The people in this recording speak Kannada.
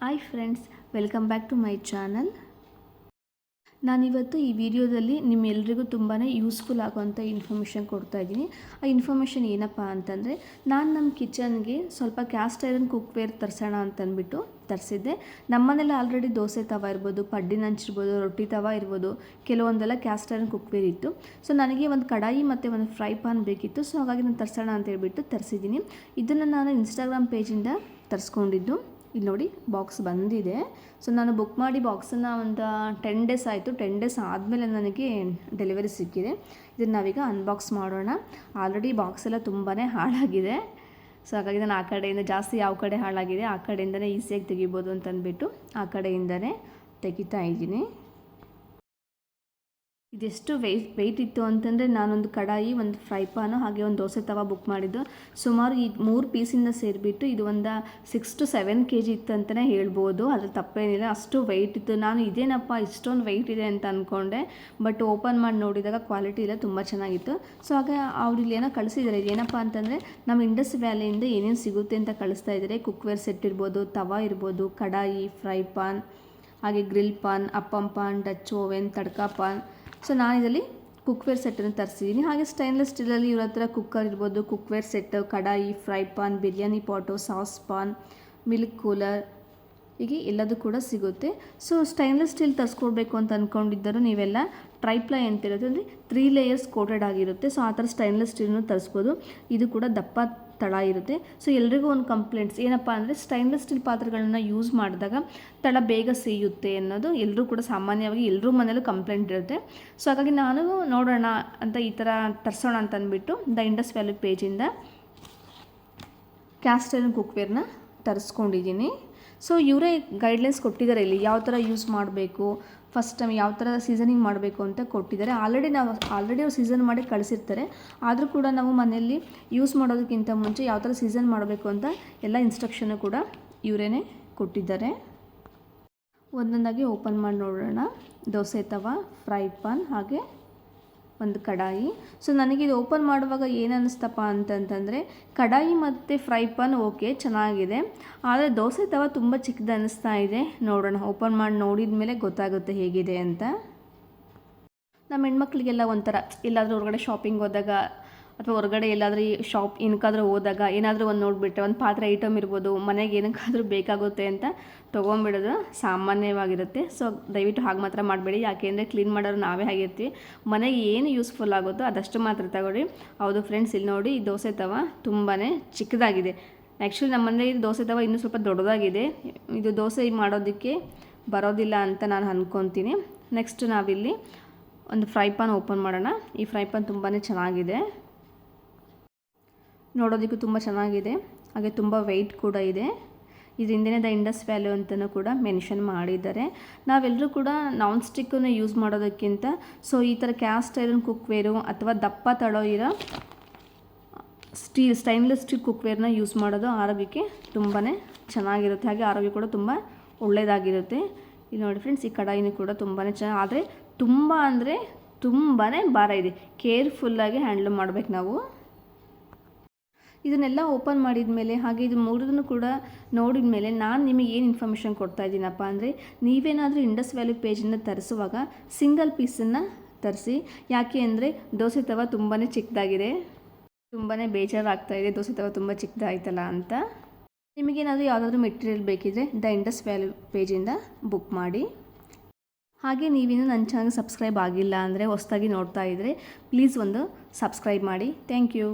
Hi friends, welcome back to my channel. ನಾನಿವತ್ತು ಈ ವಿಡಿಯೋದಲ್ಲಿ ನಿಮ್ಮೆಲ್ಲರಿಗೂ ತುಂಬಾ ಯೂಸ್ಫುಲ್ ಆಗೋವಂಥ ಇನ್ಫಾರ್ಮೇಷನ್ ಕೊಡ್ತಾಯಿದ್ದೀನಿ. ಆ ಇನ್ಫಾರ್ಮೇಷನ್ ಏನಪ್ಪ ಅಂತಂದರೆ, ನಾನು ನಮ್ಮ ಕಿಚನ್ಗೆ ಸ್ವಲ್ಪ ಕ್ಯಾಸ್ಟ್ ಐರನ್ ಕುಕ್ವೇರ್ ತರಿಸೋಣ ಅಂತಂದ್ಬಿಟ್ಟು ತರಿಸಿದ್ದೆ. ನಮ್ಮನೇಲಿ ಆಲ್ರೆಡಿ ದೋಸೆ ತವ ಇರ್ಬೋದು, ಪಡ್ಡಿನ ಹಂಚಿರ್ಬೋದು, ರೊಟ್ಟಿ ತವ ಇರ್ಬೋದು, ಕೆಲವೊಂದೆಲ್ಲ ಕ್ಯಾಸ್ಟ್ ಐರನ್ ಕುಕ್ವೇರ್ ಇತ್ತು. ಸೊ ನನಗೆ ಒಂದು ಕಡಾಯಿ ಮತ್ತು ಒಂದು ಫ್ರೈ ಪಾನ್ ಬೇಕಿತ್ತು. ಸೊ ಹಾಗಾಗಿ ನಾನು ತರಿಸೋಣ ಅಂತ ಹೇಳ್ಬಿಟ್ಟು ತರಿಸಿದ್ದೀನಿ. ಇದನ್ನು ನಾನು ಇನ್ಸ್ಟಾಗ್ರಾಮ್ ಪೇಜಿಂದ ತರಿಸ್ಕೊಂಡಿದ್ದು. ಇಲ್ಲಿ ನೋಡಿ, ಬಾಕ್ಸ್ ಬಂದಿದೆ. ಸೊ ನಾನು ಬುಕ್ ಮಾಡಿ ಬಾಕ್ಸನ್ನು ಒಂದು 10 ಡೇಸ್ ಆಯಿತು. 10 ಡೇಸ್ ಆದಮೇಲೆ ನನಗೆ ಡೆಲಿವರಿ ಸಿಕ್ಕಿದೆ. ಇದನ್ನು ನಾವೀಗ ಅನ್ಬಾಕ್ಸ್ ಮಾಡೋಣ. ಆಲ್ರೆಡಿ ಬಾಕ್ಸ್ ಎಲ್ಲ ತುಂಬಾ ಹಾಳಾಗಿದೆ. ಸೊ ಹಾಗಾಗಿ ನಾನು ಆ ಕಡೆಯಿಂದ ಜಾಸ್ತಿ ಯಾವ ಕಡೆ ಹಾಳಾಗಿದೆ ಆ ಕಡೆಯಿಂದನೇ ಈಸಿಯಾಗಿ ತೆಗಿಬೋದು ಅಂತಂದ್ಬಿಟ್ಟು ಆ ಕಡೆಯಿಂದನೇ ತೆಗಿತಾ ಇದ್ದೀನಿ. ಇದೆಷ್ಟು ವೆಯ್ಟ್ ಇತ್ತು ಅಂತಂದರೆ, ನಾನೊಂದು ಕಡಾಯಿ, ಒಂದು ಫ್ರೈ ಪಾನು, ಹಾಗೆ ಒಂದು ದೋಸೆ ತವ ಬುಕ್ ಮಾಡಿದ್ದು. ಸುಮಾರು ಈ 3 ಪೀಸಿಂದ ಸೇರಿಬಿಟ್ಟು ಇದು ಒಂದು 6 to 7 kg ಇತ್ತು ಅಂತಲೇ ಹೇಳ್ಬೋದು. ಅದ್ರ ತಪ್ಪೇನಿಲ್ಲ, ಅಷ್ಟು ವೆಯ್ಟ್ ಇತ್ತು. ನಾನು ಇದೇನಪ್ಪ ಇಷ್ಟೊಂದು ವೆಯ್ಟ್ ಇದೆ ಅಂತ ಅಂದ್ಕೊಂಡೆ. ಬಟ್ ಓಪನ್ ಮಾಡಿ ನೋಡಿದಾಗ ಕ್ವಾಲಿಟಿ ಎಲ್ಲ ತುಂಬ ಚೆನ್ನಾಗಿತ್ತು. ಸೊ ಹಾಗೆ ಅವ್ರು ಇಲ್ಲಿ ಏನೋ ಕಳಿಸಿದ್ದಾರೆ. ಏನಪ್ಪ ಅಂತಂದರೆ, ನಮ್ಮ ಇಂಡಸ್ ವ್ಯಾಲಿಯಿಂದ ಏನೇನು ಸಿಗುತ್ತೆ ಅಂತ ಕಳಿಸ್ತಾ ಇದ್ದಾರೆ. ಕುಕ್ವೇರ್ ಸೆಟ್ ಇರ್ಬೋದು, ತವ ಇರ್ಬೋದು, ಕಡಾಯಿ, ಫ್ರೈ ಪಾನ್, ಹಾಗೆ grill pan, appam pan, Dutch oven, tadka pan. So ನಾನು ಇದರಲ್ಲಿ ಕುಕ್ವೇರ್ ಸೆಟ್ಟನ್ನು ತರಿಸಿದ್ದೀನಿ. ಹಾಗೆ ಸ್ಟೈನ್ಲೆಸ್ ಸ್ಟೀಲಲ್ಲಿ ಇವ್ರ ಹತ್ರ ಕುಕ್ಕರ್ ಇರ್ಬೋದು, ಕುಕ್ವೇರ್ ಸೆಟ್, ಕಡಾಯಿ, ಫ್ರೈ ಪಾನ್, ಬಿರಿಯಾನಿ ಪಾಟು, ಸಾಸ್ ಪಾನ್, ಮಿಲ್ಕ್ ಕೂಲರ್, ಹೀಗೆ ಎಲ್ಲದೂ ಕೂಡ ಸಿಗುತ್ತೆ. ಸೊ ಸ್ಟೈನ್ಲೆಸ್ ಸ್ಟೀಲ್ ತರಿಸ್ಕೊಡ್ಬೇಕು ಅಂತ ಅಂದ್ಕೊಂಡಿದ್ದರು ನೀವೆಲ್ಲ ಟ್ರೈಪ್ಲೈ ಅಂತಿರುತ್ತೆ, ಅಂದರೆ 3 ಲೇಯರ್ಸ್ ಕೋಟೆಡ್ ಆಗಿರುತ್ತೆ. ಸೊ ಆ ಥರ ಸ್ಟೈನ್ಲೆಸ್ ಸ್ಟೀಲ್ನು ತರಿಸ್ಬೋದು. ಇದು ಕೂಡ ದಪ್ಪ ತಳ ಇರುತ್ತೆ. ಸೊ ಎಲ್ರಿಗೂ ಒಂದು ಕಂಪ್ಲೇಂಟ್ಸ್ ಏನಪ್ಪ ಅಂದರೆ, ಸ್ಟೈನ್ಲೆಸ್ ಸ್ಟೀಲ್ ಪಾತ್ರೆಗಳನ್ನ ಯೂಸ್ ಮಾಡಿದಾಗ ತಳ ಬೇಗ ಸೇಯುತ್ತೆ ಅನ್ನೋದು ಎಲ್ಲರೂ ಕೂಡ ಸಾಮಾನ್ಯವಾಗಿ ಎಲ್ಲರೂ ಮನೇಲೂ ಕಂಪ್ಲೇಂಟ್ ಇರುತ್ತೆ. ಸೊ ಹಾಗಾಗಿ ನಾನು ನೋಡೋಣ ಅಂತ ಈ ಥರ ತರಿಸೋಣ ಅಂತ ಅಂದ್ಬಿಟ್ಟು ದ ಇಂಡಸ್ ವ್ಯಾಲಿ ಪೇಜಿಂದ ಕ್ಯಾಸ್ಟ್ ಐರನ್ ಕುಕ್ವೇರ್ನ ತರಿಸ್ಕೊಂಡಿದ್ದೀನಿ. ಸೊ ಇವರೇ ಗೈಡ್ಲೈನ್ಸ್ ಕೊಟ್ಟಿದ್ದಾರೆ. ಇಲ್ಲಿ ಯಾವ ಥರ ಯೂಸ್ ಮಾಡಬೇಕು, ಫಸ್ಟ್ ಟೈಮ್ ಯಾವ ಥರ ಸೀಸನಿಂಗ್ ಮಾಡಬೇಕು ಅಂತ ಕೊಟ್ಟಿದ್ದಾರೆ. ಆಲ್ರೆಡಿ ಅವ್ರು ಸೀಸನ್ ಮಾಡಿ ಕಳಿಸಿರ್ತಾರೆ. ಆದರೂ ಕೂಡ ನಾವು ಮನೆಯಲ್ಲಿ ಯೂಸ್ ಮಾಡೋದಕ್ಕಿಂತ ಮುಂಚೆ ಯಾವ ಥರ ಸೀಸನ್ ಮಾಡಬೇಕು ಅಂತ ಎಲ್ಲ ಇನ್ಸ್ಟ್ರಕ್ಷನ್ನು ಕೂಡ ಇವರೇ ಕೊಟ್ಟಿದ್ದಾರೆ. ಒಂದೊಂದಾಗಿ ಓಪನ್ ಮಾಡಿ ನೋಡೋಣ. ದೋಸೆ ತವ, ಫ್ರೈ ಪಾನ್, ಹಾಗೆ ಒಂದು ಕಡಾಯಿ. ಸೊ ನನಗಿದು ಓಪನ್ ಮಾಡುವಾಗ ಏನು ಅನ್ನಿಸ್ತಪ್ಪ ಅಂತಂತಂದರೆ, ಕಡಾಯಿ ಮತ್ತು ಫ್ರೈ ಪಾನ್ ಓಕೆ ಚೆನ್ನಾಗಿದೆ, ಆದರೆ ದೋಸೆ ತವ ತುಂಬ ಚಿಕ್ಕದು ಅನ್ನಿಸ್ತಾ ಇದೆ. ನೋಡೋಣ, ಓಪನ್ ಮಾಡಿ ನೋಡಿದ ಮೇಲೆ ಗೊತ್ತಾಗುತ್ತೆ ಹೇಗಿದೆ ಅಂತ. ನಮ್ಮ ಹೆಣ್ಮಕ್ಳಿಗೆಲ್ಲ ಒಂಥರ ಎಲ್ಲಾದರೂ ಹೊರಗಡೆ ಶಾಪಿಂಗ್ ಹೋದಾಗ ಅಥವಾ ಹೊರಗಡೆ ಎಲ್ಲಾದರೂ ಏನಕ್ಕಾದರೂ ಹೋದಾಗ ಏನಾದರೂ ಒಂದು ನೋಡಿಬಿಟ್ರೆ, ಒಂದು ಪಾತ್ರೆ ಐಟಮ್ ಇರ್ಬೋದು, ಮನೆಗೆ ಏನಕ್ಕಾದರೂ ಬೇಕಾಗುತ್ತೆ ಅಂತ ತೊಗೊಂಬಿಡೋದು ಸಾಮಾನ್ಯವಾಗಿರುತ್ತೆ. ಸೊ ದಯವಿಟ್ಟು ಹಾಗೆ ಮಾತ್ರ ಮಾಡಬೇಡಿ. ಯಾಕೆಂದರೆ ಕ್ಲೀನ್ ಮಾಡೋರು ನಾವೇ ಆಗಿರ್ತೀವಿ. ಮನೆಗೆ ಏನು ಯೂಸ್ಫುಲ್ ಆಗುತ್ತೋ ಅದಷ್ಟು ಮಾತ್ರ ತಗೊಳ್ಳಿ. ಹೌದು ಫ್ರೆಂಡ್ಸ್, ಇಲ್ಲಿ ನೋಡಿ, ಈ ದೋಸೆ ತವ ತುಂಬಾ ಚಿಕ್ಕದಾಗಿದೆ. ಆ್ಯಕ್ಚುಲಿ ನಮ್ಮ ಮನೆಯಲ್ಲಿ ದೋಸೆ ತವ ಇನ್ನೂ ಸ್ವಲ್ಪ ದೊಡ್ಡದಾಗಿದೆ. ಇದು ದೋಸೆ ಮಾಡೋದಕ್ಕೆ ಬರೋದಿಲ್ಲ ಅಂತ ನಾನು ಅಂದ್ಕೊತೀನಿ. ನೆಕ್ಸ್ಟ್ ನಾವಿಲ್ಲಿ ಒಂದು ಫ್ರೈ ಪಾನ್ ಓಪನ್ ಮಾಡೋಣ. ಈ ಫ್ರೈ ಪಾನ್ ತುಂಬಾ ಚೆನ್ನಾಗಿದೆ, ನೋಡೋದಕ್ಕೂ ತುಂಬ ಚೆನ್ನಾಗಿದೆ, ಹಾಗೆ ತುಂಬ ವೆಯ್ಟ್ ಕೂಡ ಇದೆ. ಇದರಿಂದನೇ ದ ಇಂಡಸ್ ವ್ಯಾಲ್ಯೂ ಅಂತಲೂ ಕೂಡ ಮೆನ್ಷನ್ ಮಾಡಿದ್ದಾರೆ. ನಾವೆಲ್ಲರೂ ಕೂಡ ನಾನ್ ಸ್ಟಿಕ್ಕನ್ನು ಯೂಸ್ ಮಾಡೋದಕ್ಕಿಂತ ಸೊ ಈ ಥರ ಕ್ಯಾಸ್ಟ್ ಐರನ್ ಕುಕ್ವೇರು ಅಥವಾ ದಪ್ಪ ತಳೋ ಇರೋ ಸ್ಟೈನ್ಲೆಸ್ ಸ್ಟೀಲ್ ಕುಕ್ವೇರ್ನ ಯೂಸ್ ಮಾಡೋದು ಆರೋಗ್ಯಕ್ಕೆ ತುಂಬಾ ಚೆನ್ನಾಗಿರುತ್ತೆ. ಹಾಗೆ ಆರೋಗ್ಯ ಕೂಡ ತುಂಬ ಒಳ್ಳೆಯದಾಗಿರುತ್ತೆ. ಇಲ್ಲಿ ನೋಡಿ ಫ್ರೆಂಡ್ಸ್, ಈ ಕಡಾಯಿನೂ ಕೂಡ ತುಂಬಾ ಚೆನ್ನಾಗಿ, ಆದರೆ ತುಂಬ ಅಂದರೆ ತುಂಬಾ ಭಾರ ಇದೆ. ಕೇರ್ಫುಲ್ಲಾಗಿ ಹ್ಯಾಂಡಲ್ ಮಾಡಬೇಕು ನಾವು. ಇದನ್ನೆಲ್ಲ ಓಪನ್ ಮಾಡಿದ ಮೇಲೆ, ಹಾಗೆ ಇದು ಮೂರನ್ನು ಕೂಡ ನೋಡಿದ ಮೇಲೆ ನಾನು ನಿಮಗೆ ಏನು ಇನ್ಫಾರ್ಮೇಷನ್ ಕೊಡ್ತಾ ಇದ್ದೀನಪ್ಪ ಅಂದರೆ, ನೀವೇನಾದರೂ ಇಂಡಸ್ ವ್ಯಾಲಿ ಪೇಜಿಂದ ತರಿಸುವಾಗ ಸಿಂಗಲ್ ಪೀಸನ್ನು ತರಿಸಿ. ಯಾಕೆ ಅಂದರೆ ದೋಸೆ ತವ ತುಂಬಾ ಚಿಕ್ಕದಾಗಿದೆ, ತುಂಬಾ ಬೇಜಾರಾಗ್ತಾಯಿದೆ, ದೋಸೆ ತವ ತುಂಬ ಚಿಕ್ಕದಾಯ್ತಲ್ಲ ಅಂತ. ನಿಮಗೇನಾದರೂ ಯಾವುದಾದ್ರೂ ಮೆಟೀರಿಯಲ್ ಬೇಕಿದ್ದರೆ ದ ಇಂಡಸ್ ವ್ಯಾಲಿ ಪೇಜಿಂದ ಬುಕ್ ಮಾಡಿ. ಹಾಗೆ ನೀವಿನ್ನೂ ನನ್ನ ಚಾನಲ್ ಸಬ್ಸ್ಕ್ರೈಬ್ ಆಗಿಲ್ಲ ಅಂದರೆ, ಹೊಸದಾಗಿ ನೋಡ್ತಾ ಇದ್ದರೆ ಪ್ಲೀಸ್ ಒಂದು ಸಬ್ಸ್ಕ್ರೈಬ್ ಮಾಡಿ. Thank you.